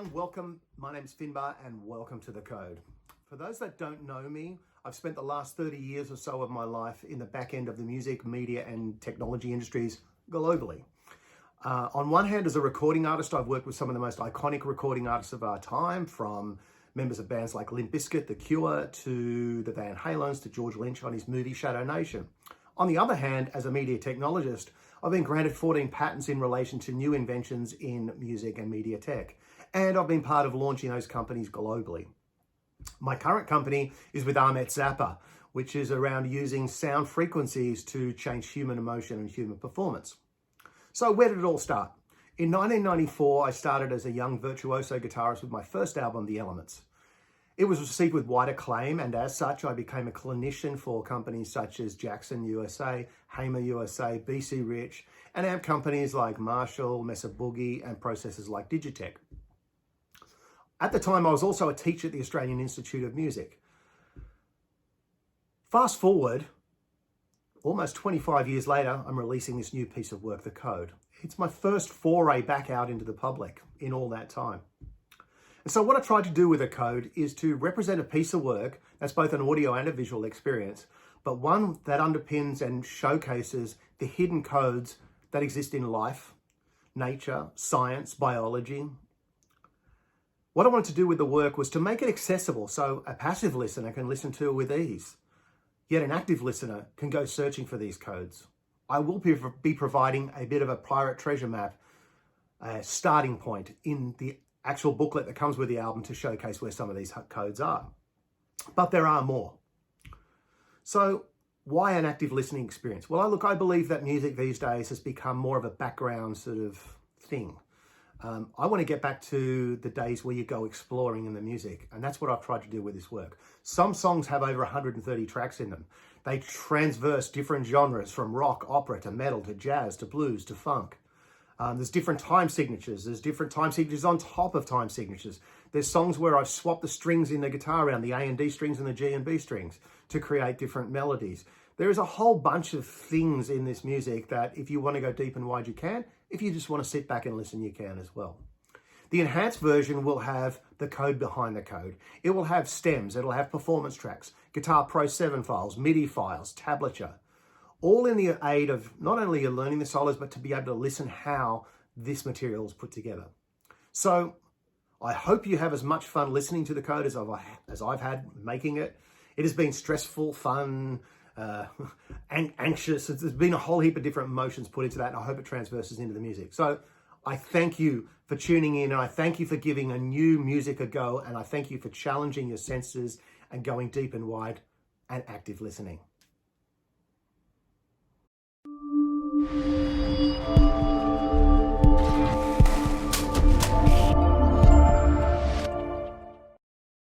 everyone, welcome. My name's Finbar and welcome to The Code. For those that don't know me, I've spent the last 30 years or so of my life in the back end of the music, media and technology industries globally. On one hand, as a recording artist, I've worked with some of the most iconic recording artists of our time, from members of bands like Limp Bizkit, The Cure, to the Van Halens, to George Lynch on his movie Shadow Nation. On the other hand, as a media technologist, I've been granted 14 patents in relation to new inventions in music and media tech, and I've been part of launching those companies globally. My current company is with Ahmet Zappa, which is around using sound frequencies to change human emotion and human performance. So where did it all start? In 1994, I started as a young virtuoso guitarist with my first album, The Elements. It was received with wide acclaim, and as such, I became a clinician for companies such as Jackson USA, Hamer USA, BC Rich, and amp companies like Marshall, Mesa Boogie, and processors like Digitech. At the time, I was also a teacher at the Australian Institute of Music. Fast forward, almost 25 years later, I'm releasing this new piece of work, The Code. It's my first foray back out into the public in all that time. And so what I tried to do with The Code is to represent a piece of work that's both an audio and a visual experience, but one that underpins and showcases the hidden codes that exist in life, nature, science, biology. What I wanted to do with the work was to make it accessible so a passive listener can listen to it with ease, yet an active listener can go searching for these codes. I will be providing a bit of a pirate treasure map, a starting point in the actual booklet that comes with the album to showcase where some of these codes are. But there are more. So why an active listening experience? Well, I believe that music these days has become more of a background sort of thing. I want to get back to the days where you go exploring in the music, and that's what I've tried to do with this work. Some songs have over 130 tracks in them. They transverse different genres, from rock, opera, to metal, to jazz, to blues, to funk. There's different time signatures. There's different time signatures on top of time signatures. There's songs where I've swapped the strings in the guitar around, the A and D strings and the G and B strings, to create different melodies. There is a whole bunch of things in this music that if you want to go deep and wide, you can. If you just want to sit back and listen, you can as well. The enhanced version will have the code behind the code. It will have stems. It'll have performance tracks, Guitar Pro 7 files, MIDI files, tablature, all in the aid of not only you learning the solos, but to be able to listen how this material is put together. So I hope you have as much fun listening to the code as I've had making it. It has been stressful, fun, anxious. There's been a whole heap of different emotions put into that, and I hope it transverses into the music. So I thank you for tuning in, and I thank you for giving a new music a go, and I thank you for challenging your senses and going deep and wide and active listening.